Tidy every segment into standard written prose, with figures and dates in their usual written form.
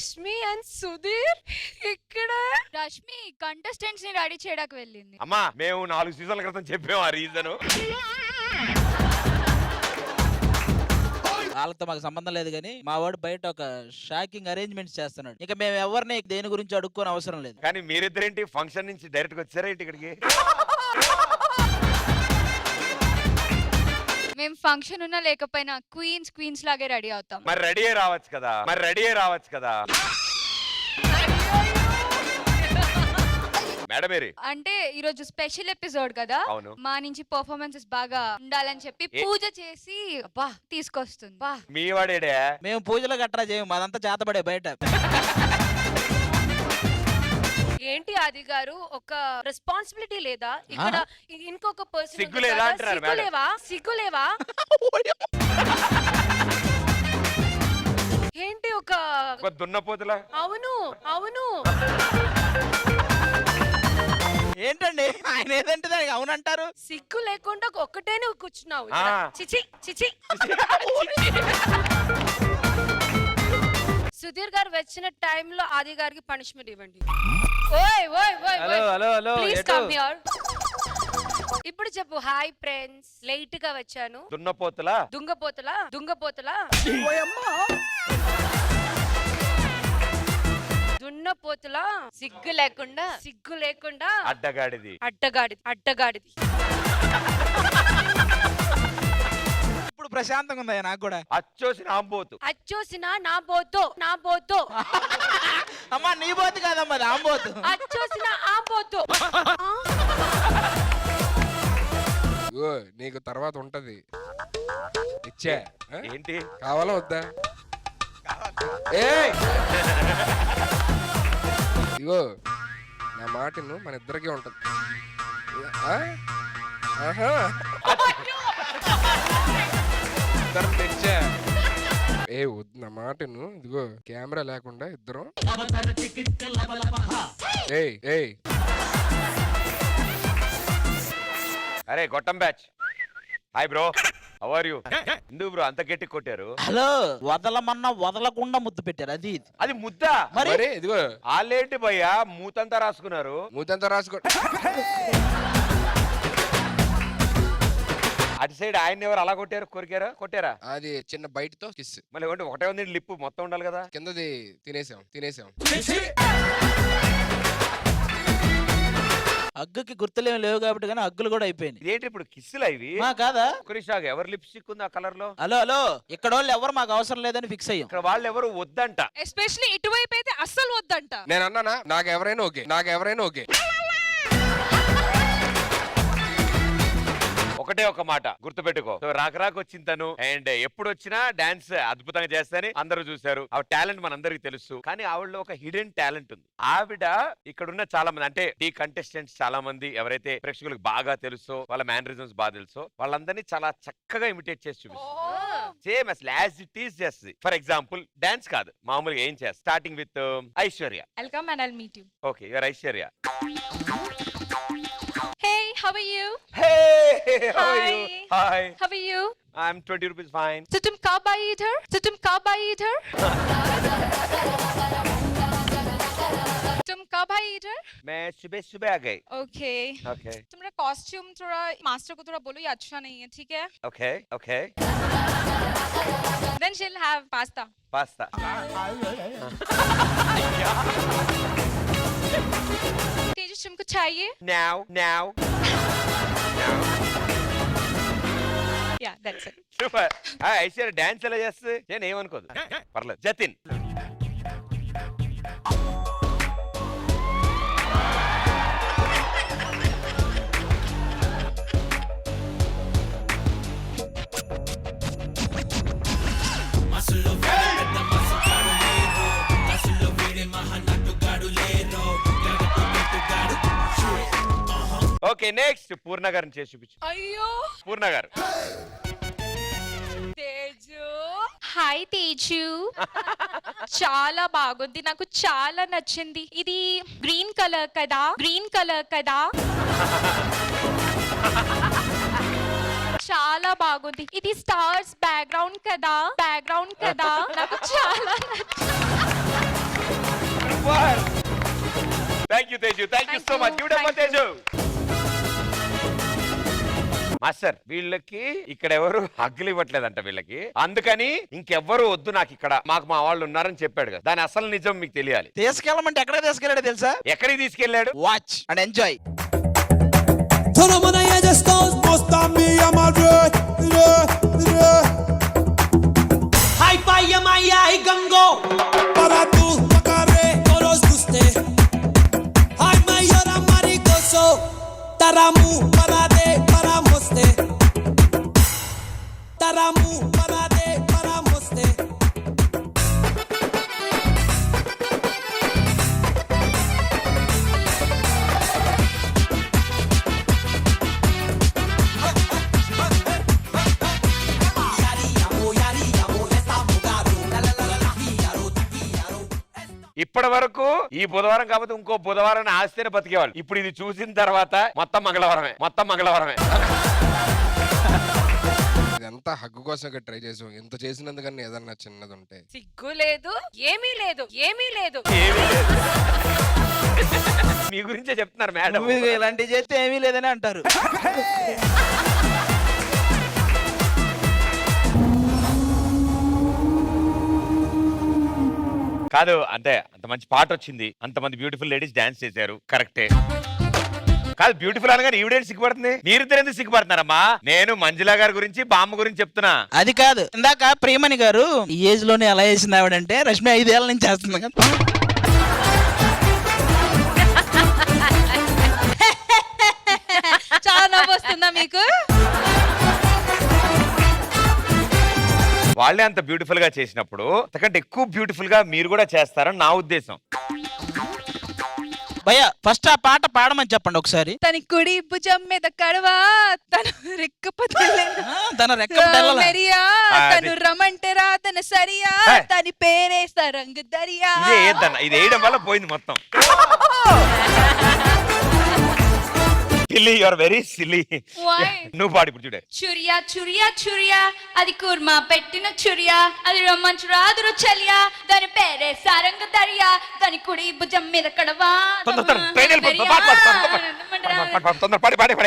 Rashmi and Sudheer ఇక్కడ. Rashmi contestants ని ready చేయడానికి వెళ్ళింది. అమ్మా మేము 4 సీజన్ల క్రితం చెప్పాము ఆ రీజన్. వాళ్ళతో మాకు సంబంధం లేదు కానీ మా వాడు బయట ఒక షాకింగ్ అరేంజ్మెంట్స్ చేస్తున్నాడు. ఇక మేము ఎవరిని దేని గురించి అడుక్కోని అవసరం లేదు. కానీ మీరిద్దరేంటి ఫంక్షన్ నుంచి డైరెక్ట్ గా వచ్చారా ఏంటి ఇక్కడికి? మేము ఫంక్షన్ ఉన్నా లేకపోయినా క్వీన్స్ లాగే రెడీ అవుతాం. మరి రెడీ రావచ్చు కదా. మేడం అంటే ఈ రోజు స్పెషల్ ఎపిసోడ్ కదా, మా నుంచి పర్ఫార్మెన్సెస్ బాగా ఉండాలని చెప్పి పూజ చేసి తీసుకొస్తుంది. మీ వాడేడే? మేము పూజలు గట్రా చేయము, మాదంతా చేతబడే బయట. ఏంటి ఆది గారు, ఒక రెస్పాన్సిబిలిటీ లేదా ఇక్కడ? ఇంకొక పర్సన్ సిగ్గులేవా? ఏంటి ఒక దున్నపోతులా? అవును ఏంటండి ఆయన ఏదంటే దానికి అవునంటారు. సిగ్గు లేకుండా ఒక్కటే నువ్వు కూర్చున్నావు. చిచి సుధీర్ గారు వచ్చిన టైంలో ఆది గారికి పనిష్మెంట్ ఇవ్వండి. Please come here. ఇప్పుడు చెప్పు, హాయ్ ఫ్రెండ్స్, లేట్ గా వచ్చాను. దుంగపోతలా దున్నపోతులా సిగ్గు లేకుండా అడ్డగాడిది. ఇప్పుడు ప్రశాంతంగా ఉందా నాకు కూడా? అచ్చోసిన నా బోతో అమ్మా నీ బోతు కాదమ్మా, ఆంబోతు. అచ్చోసిన ఆ బోతో. నీకు తర్వాత ఉంటది. ఇచ్చా ఏంటి కావాలా వద్దా? ఇగో నా మాటను మన ఇద్దరికీ ఉంటది. తెచ్చా వద్దు నా మాటను. ఇదిగో కెమెరా లేకుండా ఇద్దరం. అరే గొట్టం batch, hi bro, how are you? ఎందుకు బ్రో అంత గట్టి కొట్టారు? హలో, వదలమన్నా వదలకుండా ముద్దు పెట్టారు. అది ముద్ద మరి. ఇదిగో వాళ్ళేంటి భయ్యా మూతంతా రాసుకున్నారు? అటు సైడ్ ఆయన ఎవరు అలా కొట్టారు? కొట్టారా? అది చిన్న బయటతో కిస్. మళ్ళీ ఒకటే ఉంది, లిప్పు మొత్తం ఉండాలి కదా. కిందది తినేసాం. అగ్గుకి గుర్తులేమి లేవు కాబట్టి కానీ అగ్గులు కూడా అయిపోయినాయి. ఏంటి ఇప్పుడు కిస్సులు ఇవి? కాదా? ఎవరు లిప్స్టిక్ ఉంది ఆ కలర్ లో? హలో ఇక్కడ వాళ్ళు ఎవరు మాకు అవసరం లేదని ఫిక్స్ అయ్యాం. ఇక్కడ వాళ్ళు ఎవరు వద్దంట. ఎస్పెషల్లీ ఇటువైపు అయితే అస్సలు వద్దంట. నేను అన్నానా నాకు ఎవరైనా ఓకే. ఒకటే ఒక మాట గుర్తుపెట్టుకో, రాక వచ్చింది తను. అండ్ ఎప్పుడు వచ్చినా డాన్స్ అద్భుతంగా చేస్తానని అందరూ చూశారు. ఆ టాలెంట్ మనందరికి తెలుసు. కానీ ఆవిడలో ఒక హిడెన్ టాలెంట్ ఉంది. ఆవిడ ఇక్కడున్న చాలా మంది, అంటే ఈ కంటెస్టెంట్స్ చాలా మంది ఎవరైతే ప్రేక్షకులకు బాగా తెలుసో, వాళ్ళ మేనరిజమ్స్ బాగా తెలుసో, వాళ్ళందరినీ చాలా చక్కగా ఇమిటేట్ చేసి చూపిస్తారు. సేమ్ అసలు యాజ్ ఇట్ ఈస్ చేస్తుంది. ఫర్ ఎగ్జాంపుల్ డాన్స్ కాదు, మామూలుగా ఏం చేస్తారు? Starting with Aishwarya. Welcome and I'll meet you. Okay, your Aishwarya. Hey, how are you? Hey, how are you? Hi. How are you? I'm 20 rupees fine. So तुम कब आई इधर? तुम कब आई इधर? मैं सुबह आ गई. Okay. तुम्हारा कॉस्ट्यूम थोड़ा मास्टर को थोड़ा बोलो ये अच्छा नहीं है, ठीक है? Okay. Then she'll have pasta. तेजस तुमको चाहिए? Now. Yeah, that's it. Super. Aishwarya dance ఎలా చేస్తుంది? నేను ఏమనుకోదు, పర్లేదు. జతిన్. ఓకే, నెక్స్ట్ పూర్ణ గారిని చేసి చూపించు. అయ్యో పూర్ణ గారు. తేజు. హాయ్ తేజు, చాలా బాగుంది, నాకు చాలా నచ్చింది. ఇది గ్రీన్ కలర్ కదా? చాలా బాగుంది. ఇది స్టార్స్ బ్యాక్గ్రౌండ్ కదా? నాకు చాలా నచ్చింది. Super. Thank you Teju, thank you so much. Give it up for Teju. Master వీళ్ళకి ఇక్కడ ఎవరు హగ్గులు ఇవ్వట్లేదంట వీళ్ళకి, అందుకని ఇంకెవ్వరు వద్దు నాకు ఇక్కడ, మాకు మా వాళ్ళు ఉన్నారని చెప్పాడు కదా. దాని అసలు నిజం మీకు తెలియాలి. తీసుకెళ్ళమంటే ఎక్కడ తీసుకెళ్ళాడో తెలుసా? ఎక్కడికి తీసుకెళ్ళాడు? Watch and enjoy. Hai gango para tu pagare toros guste. Hai mayora marigoso taramu parade para moste. Taramu parade para moste. ఇప్పటి వరకు ఈ బుధవారం కాకపోతే ఇంకో బుధవారం ఆస్తేనే బతికేవాళ్ళు. ఇప్పుడు ఇది చూసిన తర్వాత మొత్తం మంగళవారమే, మొత్తం మంగళవారమే. ఇదంతా హగ్గు కోసం ట్రై చేసాం. ఇంత చేసినందుకన్నా ఏదన్నా చిన్నది ఉంటే. సిగ్గు లేదు, ఏమీ లేదు, ఏమీ లేదు. ఏమీ లేదు. మీ గురించే చెప్తున్నారు మేడం. నువ్వు ఇలాంటివి చేస్తే ఏమీ లేదని అంటారు. కాదు అంటే అంత మంచి పాట వచ్చింది, అంతమంది బ్యూటిఫుల్ లేడీస్ డాన్స్ చేశారు, కరెక్టే. కాదు బ్యూటిఫుల్ అనగానే ఈవిడేంటి సిగ్గుపడుతుంది? మీరిద్దరు ఎందుకు సిగ్గుపడుతున్నారమ్మా? నేను మంజులా గారి గురించి బామ్మ గురించి చెప్తున్నా. అది కాదు, ఇందాక ప్రియమణి గారు ఈ ఏజ్ లోనే ఎలా చేసింది ఆవిడంటే, రష్మి 5 ఏళ్ల నుంచి చేస్తుంది కదా. చాలా నవ్వు వస్తుందా మీకు? వాళ్ళే అంత బ్యూటిఫుల్ గా చేసినప్పుడు అంతకంటే ఎక్కువ బ్యూటిఫుల్ గా మీరు కూడా చేస్తారని నా ఉద్దేశం. భయ్యా ఫస్ట్ ఆ పాట పాడమని చెప్పండి ఒకసారి. తన కుడి భుజం మీద కడవా, తను తన రెక్క మెరియా, తను రమంటే రా తన సరియా, తన పేరే సరంగ్ దరియా. ఇదే ఏదన్నా ఇది వేయడం వల్ల పోయింది మొత్తం. Silly, you are very silly. నువ్వు పాడి ఇప్పుడు చూడే. చురియా చురియా చురియా, అది కుర్మా పెట్టిన చురియా, అది రమ్మంచు రాదు రుచలియా, దాని పేరే సారంగ దరియా, దాని కుడి భుజం మీద కడవా.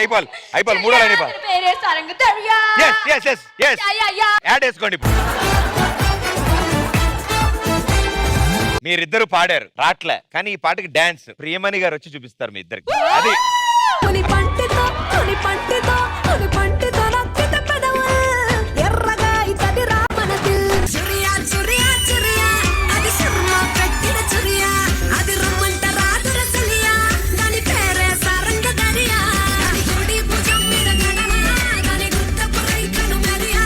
అయిపోవాలి మూడో లైన్ అయిపోవాలి. పేరే సారంగ దరియా. యాడ్ వేసుకోండి. మీరిద్దరు పాడారు రాట్లే, కానీ ఈ పాటకి డాన్స్ ప్రియమణి గారు వచ్చి చూపిస్తారు మీ ఇద్దరికి. అది ఎర్రగా ఇతడి రామనది చురియా చురియా చురియా, అది సుర్మా పెట్టిన చురియా, అది రమ్మంట రాదు రసలియా, దాని పేరే సారంగ దరియా, దాని కుడి భుజం మీద గడవా, దాని గుత్తపు రైకను మెరియా,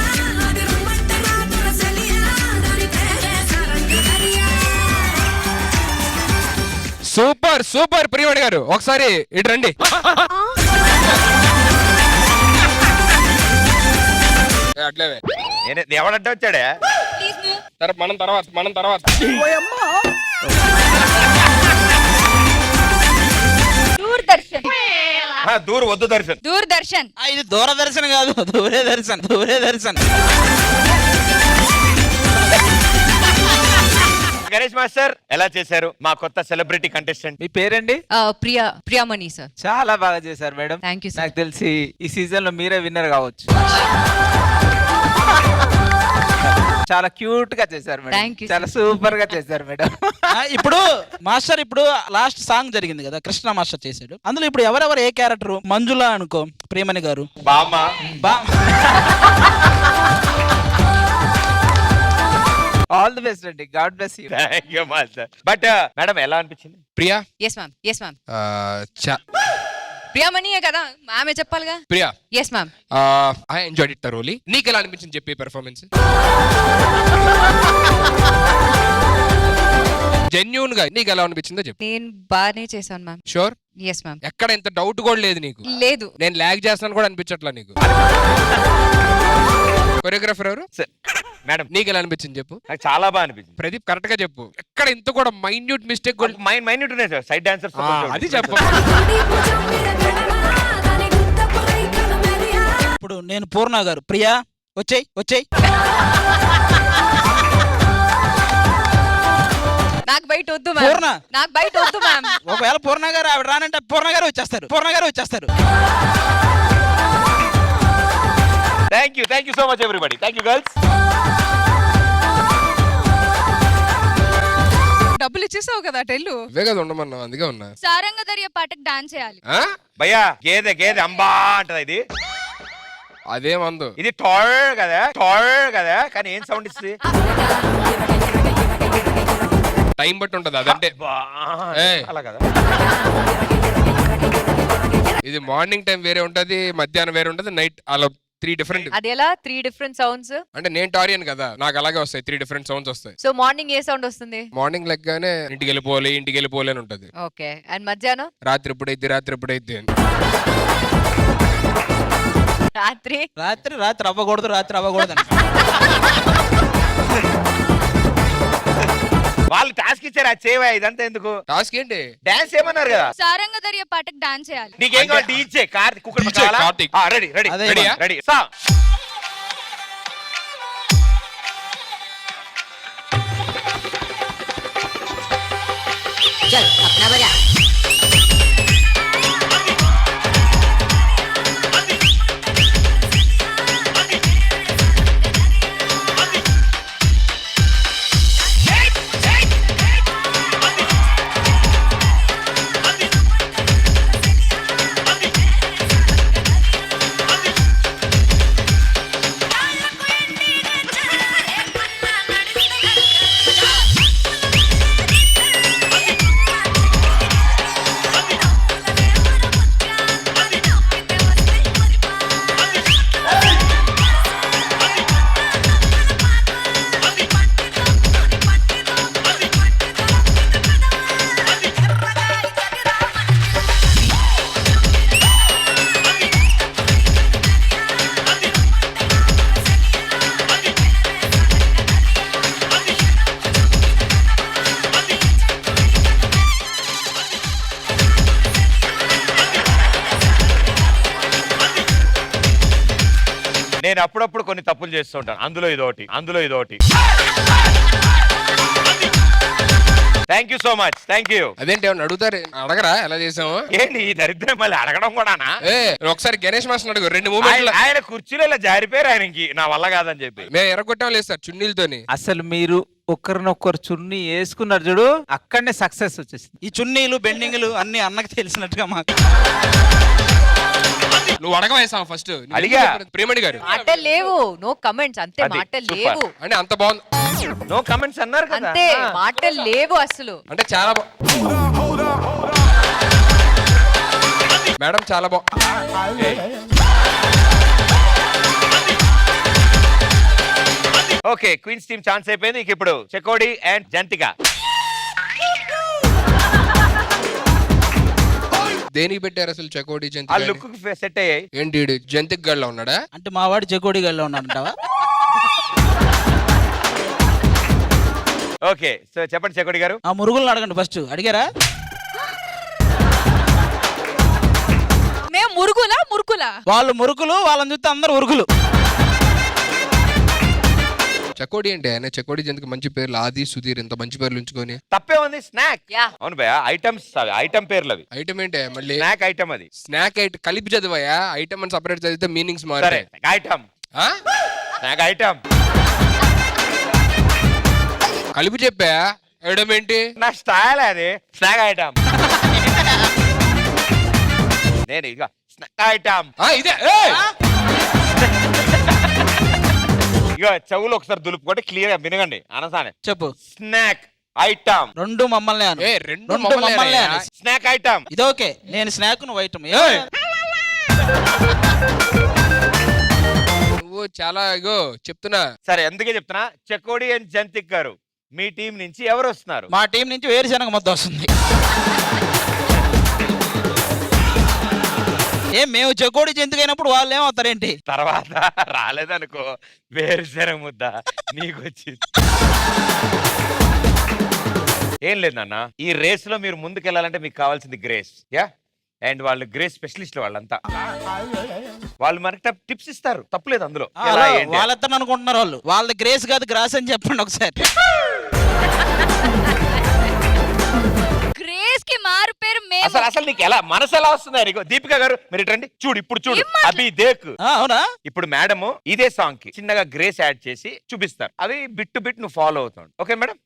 అది రమ్మంట రాదు రసలియా, దాని పేరే సారంగ దరియా. సూపర్ సూపర్ ప్రియమణి గారు, ఒకసారి ఇటు రండి. అట్లేవే ఎవడంటే వచ్చాడే మనం తర్వాత దూరదర్శన్. దూరు వద్దు దర్శన్. దూరదర్శన్. ఇది దూరదర్శన్ కాదు, దూరే దర్శన్, దూరే దర్శన్. గణేష్ మాస్టర్ ఎలా చేశారు మా కొత్త సెలబ్రిటీ కంటెస్టెంట్? మీ పేరండి? ప్రియమణి సార్. చాలా బాగా చేశారు మేడం. Thank you. నాకు తెలిసి ఈ సీజన్ లో మీరే విన్నర్ కావచ్చు. చాలా క్యూట్ గా చేశారు మేడం. Thank you, చాలా సూపర్ గా చేశారు మేడం. ఇప్పుడు మాస్టర్ ఇప్పుడు లాస్ట్ సాంగ్ జరిగింది కదా, కృష్ణ మాస్టర్ చేశాడు. అందులో ఇప్పుడు ఎవరెవరు ఏ క్యారెక్టర్? మంజులా అనుకో, ప్రియమణి గారు, బామ్మ. ఆల్ ది బెస్ట్ అండి. God bless you. Thank you master. But madam ఎలా అనిపించింది? Priya. Yes ma'am, yes ma'am. ప్రియమణియే కదా, ఆమె చెప్పాలిగా. Priya. Yes ma'am. I enjoyed it thoroughly. నీకు ఎలా అనిపించింది చెప్పి పెర్ఫార్మెన్స్? జెన్యూన్ గా నీకు ఎలా అనిపించిందో చెప్పు. నేను బాగానే చేశాను మ్యామ్. షూర్? Yes ma'am. ఎక్కడ ఎంత డౌట్ కూడా లేదు నీకు? లేదు. నేను లాగ్ చేస్తాను కూడా అనిపించట్లా నీకు? కొరియోగ్రాఫర్ ఎవరు? మేడం నీకు ఎలా అనిపించింది చెప్పు. నాకు చాలా బాగా అనిపించింది. ప్రదీప్ కరెక్ట్ గా చెప్పు, ఎక్కడ ఇంత కూడా మైన్యూట్ మిస్టేక్ మైన్యూట్ ఉన్నాయి సార్, సైడ్ డాన్సర్స్. అది చెప్పు. ఇప్పుడు నేను పూర్ణ గారు, ప్రియా వచ్చేయ్ వచ్చేయ్. నాకు బయట వద్దు పూర్ణ. మ్యామ్, నాకు బయట వద్దు మ్యామ్. ఒకవేళ పూర్ణ గారు ఆవిడ రానంటే పూర్ణ గారు వచ్చేస్తారు. Thank you so much everybody. Thank you girls. డబ్బులు ఇచ్చేసావు కదా టెల్లు. ఇవే కదా ఉండమన్నావు, అందుకే ఉన్నా. సారంగధర్య పాటకు డాన్స్ చేయాలి. ఆ? భయ్యా గేదె అంబా అంటది ఇది. అదేమందు ఇది టాల్ కదా కానీ ఏం సౌండ్ ఇస్తుంది? టైం బట్టి ఉంటది అదంటే. బా, ఏయ్. అలా కదా. ఇది మార్నింగ్ టైం వేరే ఉంటది, మధ్యాహ్నం వేరే ఉంటది, నైట్ అలా 3 డిఫరెంట్. అది ఎలా 3 డిఫరెంట్ సౌండ్స్? అంటే నేను టారియన్ కదా, నాకు అలాగే వస్తాయి 3 డిఫరెంట్ సౌండ్స్ వస్తాయి. సో మార్నింగ్ ఏ సౌండ్ వస్తుంది? మార్నింగ్ లెగ్గానే ఇంటికి వెళ్ళిపోలే అని ఉంటది. ఓకే. అండ్ మధ్యాహ్నం? రాత్రి ఎప్పుడైతే అని. రాత్రి అవ్వకూడదు అని. వాళ్ళు టాస్క్ ఇచ్చారు, అది చేయవా, ఇదంతా ఎందుకు? టాస్క్ ఏంటి? డాన్స్ ఏమన్నారు కదా? సారంగధర్య పాటకు డాన్స్ చేయాలి. నీకేం కావాలి? DJ Karthik cooker DJ Karthik. Ready అదే రెడీ ఇవ్వ. రెడీ సా. నేను అప్పుడప్పుడు కొన్ని తప్పులు చేస్తూ ఉంటాను, అందులో ఇదోటి. Thank you so much. Thank you. అదేంటి ఏమన్నా అడగరా ఎలా చేసాము? ఏంటి ఈ దరిద్రం మళ్ళీ అడగడం కూడానా? ఒకసారి గణేష్ మాస్టర్ అడుగు, 2 మూమెంట్లు. ఆయన కుర్చీలో ఇలా జారిపోయారు, ఆయనకి నా వల్ల కాదని చెప్పి. మేము ఎరగొట్టాం లేదు సార్ చున్నీలతోని. అసలు మీరు ఒకరినొకరు చున్నీ వేసుకున్నారు చూడు, అక్కడనే సక్సెస్ వచ్చేసింది. ఈ చున్నీలు బెండింగ్లు అన్ని అన్నకి తెలిసినట్టుగా మాకు. నువ్వు అడగవేసావు ఫస్ట్. అడిగా. ప్రేమణి గారు మాటలు లేవు, నో కమెంట్స్, అంతే. అది, మాటలు super. లేవు అంటే అంత బాగుంది. నో కమెంట్స్ అన్నారు కదా. అంతే, మాటలు లేవు అసలు. అంటే చాలా మేడం చాలా ఓకే, క్వీన్స్ టీమ్ ఛాన్స్ అయిపోయింది. ఇక ఇప్పుడు చెకోడి అండ్ జంతిక. దేనికి పెట్టారు అసలు చెకోడి ఆ జంతిక? లుక్ సెట్ అయ్యాయి. ఏంటి జంతిక్ గడ్లో ఉన్నాడా? అంటే మా వాడు జగోడి గల్లో ఉన్నాడంటావా? ఓకే, సో చెప్పండి చెకోడి గారు. ఆ మురుగులను అడగండి ఫస్ట్. అడిగారా? మేము మురుకులా వాళ్ళు మురుకులు, వాళ్ళని చూస్తే అందరు ఉరుకులు. చెకోడి అంటే ఆయన చెకోడి జంతిక మంచి పేర్లు, ఆది సుధీర్ ఇంత మంచి పేర్లు ఉంచుకొని. తప్పే ఉంది. స్నాక్. Yeah. అవును భయ, ఐటమ్స్ అవి, ఐటమ్ పేర్లు అవి. ఐటమ్ ఏంటి మళ్ళీ? స్నాక్ ఐటమ్ అది. స్నాక్ ఐటమ్ కలిపి చదివాయా? ఐటమ్ అని సపరేట్ చదివితే మీనింగ్స్ సరే, మారాయి. ఐటమ్. స్నాక్ ఐటమ్ కలిపి చెప్పా. ఐటమ్ ఏంటి? నా స్టైల్ అది. Snack item. నేను ఇక స్నాక్ ఐటమ్. ఇదే. ఇక చెవులు ఒకసారి దులుపుకుంటే క్లియర్ గా వినగండి. అనసానే చెప్పు. Snack item. రెండు మమ్మల్ని అను. రెండు రెండు మమ్మల్ని మమ్మల్ని అను. అను. Snack item. ఇది ఓకే, నేను స్నాక్ నువ్వు ఐటమ్. నువ్వు చాలా ఇగో చెప్తున్నా. సరే, అందుకే చెప్తున్నా. చెకోడి అండ్ జంతిక్ గారు, మీ టీం నుంచి ఎవరు వస్తున్నారు? మా టీం నుంచి వేరుశనగ ముద్ద వస్తుంది. మేము చెకోడి జంతుకైనప్పుడు వాళ్ళు ఏమవుతారేంటి? తర్వాత రాలేదనుకో, వేరుశనగ ముద్ద నీకు వచ్చింది. ఏం లేదు నాన్న, ఈ రేస్ లో మీరు ముందుకెళ్ళాలంటే మీకు కావాల్సింది గ్రేస్. యా, అండ్ వాళ్ళు గ్రేస్ స్పెషలిస్ట్ వాళ్ళంతా. వాళ్ళు మనకి టిప్స్ ఇస్తారు, తప్పులేదు అందులో. వాళ్ళెత్తను అనుకుంటున్నారు వాళ్ళు. వాళ్ళ గ్రేస్ కాదు, గ్రాస్ అని చెప్పండి ఒకసారి. మేము అసలు అసలు నీకు ఎలా మనసు ఎలా వస్తుంది నీకు? దీపిక గారు మీరు ఇటు రండి, చూడు ఇప్పుడు చూడు అభి దేక్. అవునా? ఇప్పుడు మేడం ఇదే సాంగ్ కి చిన్నగా గ్రేస్ యాడ్ చేసి చూపిస్తారు. అవి బిట్ టు బిట్ నువ్వు ఫాలో అవుతావు. Okay madam?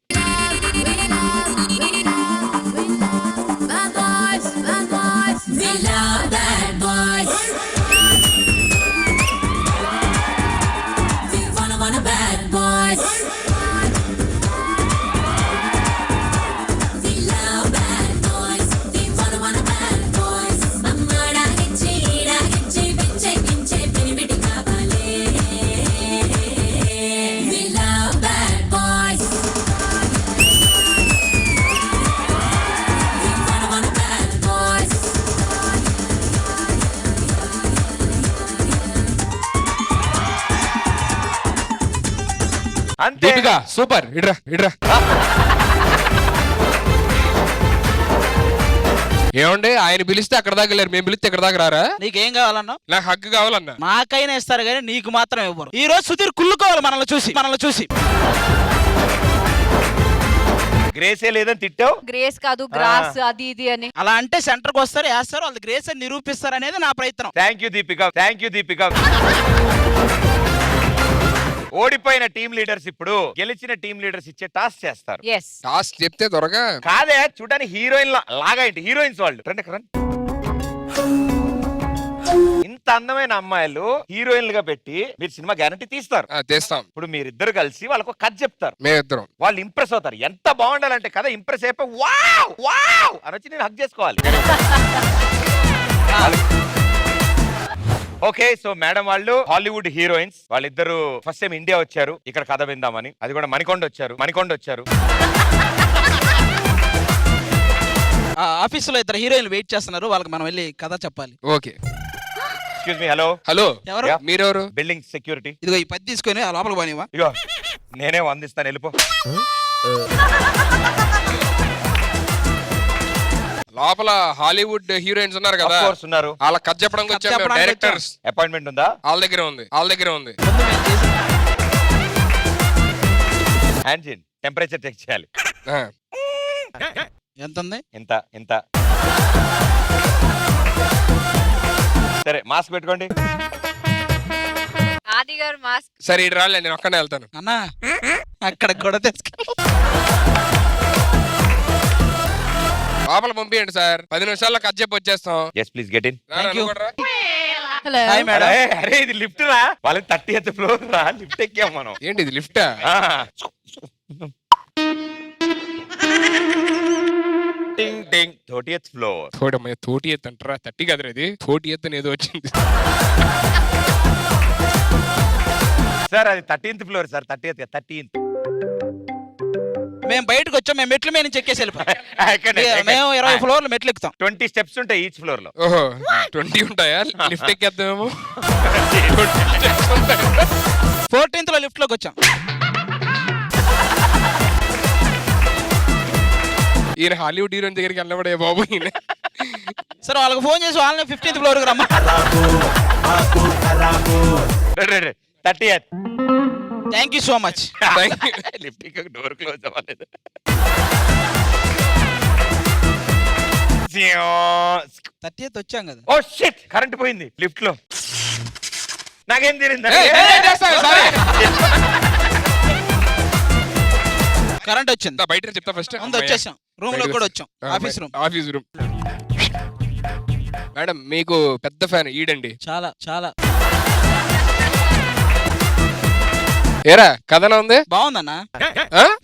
అంతే. దీపిక సూపర్. ఇడ్రా ఇడ్రా. ఏమండి ఆయన పిలిస్తే అక్కడ దాకా వెళ్ళారు, మేము పిలిస్తే ఇక్కడ దాకా రారా? నీకేం కావాలన్నా? నాకు హక్కు కావాలన్నా. నాకైనా ఇస్తారు కానీ నీకు మాత్రం ఇవ్వరు. ఈ రోజు సుధీర్ కుళ్ళుకోవాలి మనల్ని చూసి. గ్రేసే లేదని తిట్టావు. గ్రేస్ కాదు గ్రాస్ అది ఇది అని. అలా అంటే సెంటర్కి వస్తారు, వేస్తారు, వాళ్ళు గ్రేస్ అని నిరూపిస్తారు అనేది నా ప్రయత్నం. Thank you Deepika. ఓడిపోయిన టీమ్ లీడర్స్ ఇప్పుడు గెలిచిన టీమ్ లీడర్స్ ఇచ్చే టాస్క్ చేస్తారు. ఎస్ టాస్క్ చెప్తే త్వరగా. కాదే చూడడానికి హీరోయిన్ లాగా ఏంటి? హీరోయిన్స్ వాళ్ళు రండి. ఇంత అందమైన అమ్మాయిలు హీరోయిన్లుగా పెట్టి మీరు సినిమా గ్యారంటీ తీస్తారు. చేస్తాం. ఇప్పుడు మీరిద్దరు కలిసి వాళ్ళకు కథ చెప్తారు. మేమిద్దరం. వాళ్ళు ఇంప్రెస్ అవుతారు. ఎంత బాగుండాలంటే కదా ఇంప్రెస్ అయిపోయి వావ్ వావ్ అని వచ్చి నేను హక్ చేసుకోవాలి. ఓకే, సో మేడం వాళ్ళు హాలీవుడ్ హీరోయిన్స్. వాళ్ళిద్దరు ఫస్ట్ టైం ఇండియా వచ్చారు ఇక్కడ కథ విందామని. అది కూడా మణికొండ వచ్చారు. ఆఫీసులో ఇద్దరు హీరోయిన్లు వెయిట్ చేస్తున్నారు, వాళ్ళకి మనం వెళ్ళి కథ చెప్పాలి. ఓకే. Excuse me. హలో. ఎవరు? Yeah. మీరెవరు? Building security. ఇదిగో ఈ పది తీసుకొని ఆ లోపలికి పోనివా? ఇగో నేనే అందిస్తాను, వెళ్ళిపో. లోపల హాలీవుడ్ హీరోయిన్స్ ఉన్నారు కదా, Of course ఉన్నారు. వాళ్ళ కథ చెప్పడానికి వచ్చాము. చెప్పడానికి డైరెక్టర్స్ అపాయింట్మెంట్ ఉందా? వాళ్ళ దగ్గర ఉంది. ముందు మేము చేసి హ్యాండ్ టెంపరేచర్ చెక్ చేయాలి. ఆ. ఎంత ఉంది? ఎంత సరే మాస్క్ పెట్టుకోండి. ఆది గారు మాస్క్. సరే ఇటు రాలే, నేను ఒక్కనే వెళ్తాను. అన్నా అక్కడ కూడా తీసుకెళ్ళి లోపల పంపించండి సార్, 10 నిమిషాల్లో కథ చెప్పి వచ్చేస్తాం. Yes please get in. రా, Thank you. నువ్వు కూడా రా. Hello hi madam. అరే ఇది లిఫ్ట్ రా, వాళ్ళకి 30th ఫ్లోర్ రా, లిఫ్ట్ ఎక్కాం మనం. ఏంటి ఇది లిఫ్టా? టింగ్ టింగ్ 30th ఫ్లోర్. తోడమ్మయ్య, 30th అంటారా? 30 కదరా ఇది, 40th అని ఏదో వచ్చింది. సార్ అది 13th ఫ్లోర్ సార్. 13th. మేము బయటకు వచ్చాం, మేము మెట్ల మీద నుంచి ఎక్కేసి వెళ్ళిపోయాం. మేము 20 ఫ్లోర్లు మెట్లు ఎక్కుతాం. 20 స్టెప్స్ ఉంటాయి ఈచ్ ఫ్లోర్ లో. ఓహో 20 ఉంటాయా? లిఫ్ట్ ఎక్కేద్దామేమో. 14th లో లిఫ్ట్ లోకి వచ్చాం. ఈయన హాలీవుడ్ హీరోయిన్ దగ్గరికి వెళ్ళబడే బాబు ఈయన. సరే వాళ్ళకి ఫోన్ చేసి వాళ్ళని 15th ఫ్లోర్ కి రమ్మా. 30th. Thank you so much. Lift door close అవ్వలేదు. 30th వచ్చాం కదా. ఓ షిట్, కరెంట్ పోయింది లిఫ్ట్ లో. నాకేం తెలియదు. కరెంట్ వచ్చింది. బయట చెప్తా ఫస్ట్. ముందు వచ్చేసాం, రూమ్ లో కూడా వచ్చాం. Office room. మేడం మీకు పెద్ద ఫ్యాన్ ఈడండి. చాలా ఏరా కథనా ఉంది? బాగుందన్నా,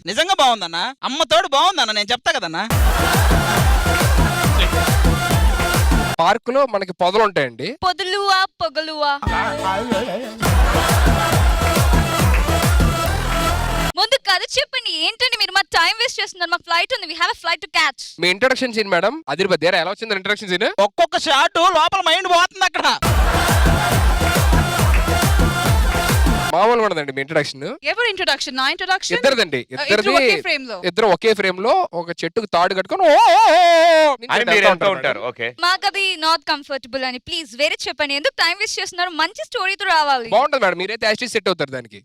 నిజంగా బాగుందన్నా. అమ్మ తోడు బాగుందన్నా, నేను చెప్తా కదన్నా. పార్క్ లో మనకి పొదలు ఉంటాయండి. పొదలువా పొగలువా. ముందు కథ చెప్పండి. ఏంటండి మీరు మా టైం వేస్ట్ చేస్తున్నారు? మా ఫ్లైట్ ఉంది, we have a flight to catch. మీ ఇంట్రొడక్షన్ సీన్ మేడం అదిరిపోద్ది. ఎలా వచ్చింది ఇంట్రొడక్షన్ సీన్? ఒక్కొక్క షాట్ లోపల మైండ్ పోతుంది అక్కడ. మామూలుగా ఉండదండి మీ ఇంట్రొడక్షన్. ఎవరు ఇంట్రొడక్షన్? నా ఇంట్రొడక్షన్ ఇద్దరిదండి. ఇద్దరు ఒకే ఫ్రేమ్ లో ఒక చెట్టుకు తాడు కట్టుకొని అని మీరు ఎంత ఉంటారు? ఓకే, మాకు అది నాట్ కంఫర్టబుల్ అని ప్లీజ్ వేరే చెప్పండి. ఎందుకు టైం వేస్ట్ చేస్తున్నారు? మంచి స్టోరీతో రావాలి. బాగుంటుంది మేడం, మీరైతే యాక్చువల్లీ సెట్ అవుతారు దానికి.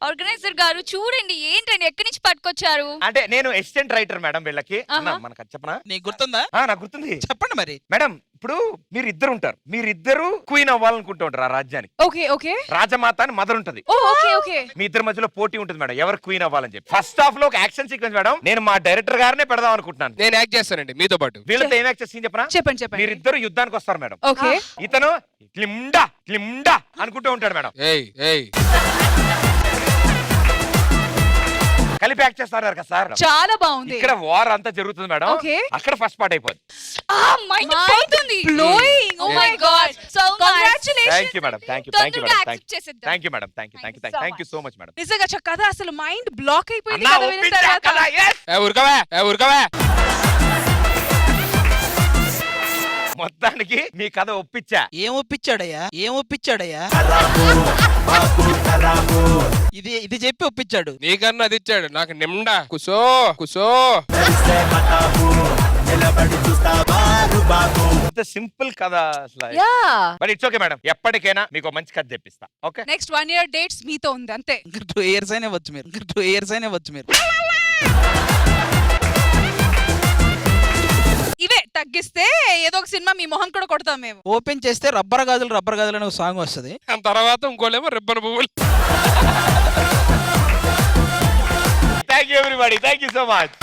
ఆర్గనైజర్ గారు చూడండి ఏంటండి ఎక్కడి నుంచి పట్టుకొచ్చారు? అంటే నేను అసిస్టెంట్ రైటర్ మేడం వీళ్ళకి. అన్న, మనకు అది చెప్పనా? నీకు గుర్తుందా? నాకు గుర్తుంది. చెప్పండి మరి. మేడం ఇప్పుడు మీరు ఇద్దరు ఉంటారు, మీరిద్దరు క్వీన్ అవ్వాలనుకుంటూ ఉంటారు ఆ రాజ్యానికి. Okay, okay. రాజమాత అని మదర్ ఉంటది. Oh, okay, okay. మీ ఇద్దరి మధ్యలో పోటీ ఉంటుంది మేడం, ఎవరు క్వీన్ అవ్వాలని చెప్పి. ఫస్ట్ హాఫ్ లో ఒక యాక్షన్ సీక్వెన్స్ మేడం, నేను మా డైరెక్టర్ గారినే పెడదాం అనుకుంటున్నాను. నేను యాక్ట్ చేస్తానండి మీతో పాటు. వీళ్ళతో ఏం యాక్ట్ చేసి చెప్పనా? చెప్పండి చెప్పండి. మీరిద్దరు యుద్ధానికి వస్తారు మేడం. Okay. ఇతను క్లిమ్డా క్లిమ్డా అనుకుంటూ ఉంటాడు మేడం. ఏయ్ ఏయ్ కలిపి యాక్ట్ చేస్తారు కదా సార్. చాలా బాగుంది. ఇక్కడ వార్ అంతా జరుగుతుంది మేడం. Okay. అక్కడ ఫస్ట్ పార్ట్ అయిపోద్ది. మైండ్ పోతుంది. Blowing. Oh my God. So Congratulations. Thank you madam, thank you madam, thank you madam, thank you so much madam. నిజంగా కథ అసలు మైండ్ బ్లాక్ అయిపోయింది అన్నా, కదా విన్న ఒప్పించా తర్వాత. కదా, yes. ఊరుకోవా మొత్తానికి మీ కథ ఒప్పించా. ఏం ఒప్పించాడయ్యా? ఏం ఒప్పించాడయ్యా? ఇది చెప్పి ఒప్పించాడు. నీకన్నా అది ఇచ్చాడు, నాకు నిమ్డా కుసో కుసో. ఇంత సింపుల్ కథ అసలు. Yeah. But it's okay madam, ఎప్పటికైనా మీకు మంచి కథ తెప్పిస్తా. ఓకే, నెక్స్ట్ 1 year డేట్స్ మీతో ఉంది అంతే. 2 years అయినా వచ్చు మీరు. 2 years అయినా వచ్చు మీరు. ఇవే తగ్గిస్తే ఏదో ఒక సినిమా మీ మొహం కూడా కొడతాం మేము. ఓపెన్ చేస్తే రబ్బర్ గాజులు అని ఒక సాంగ్ వస్తది. దాని తర్వాత ఇంకోలేమో రిబ్బన్ పువ్వులు. Thank you everybody, thank you so much.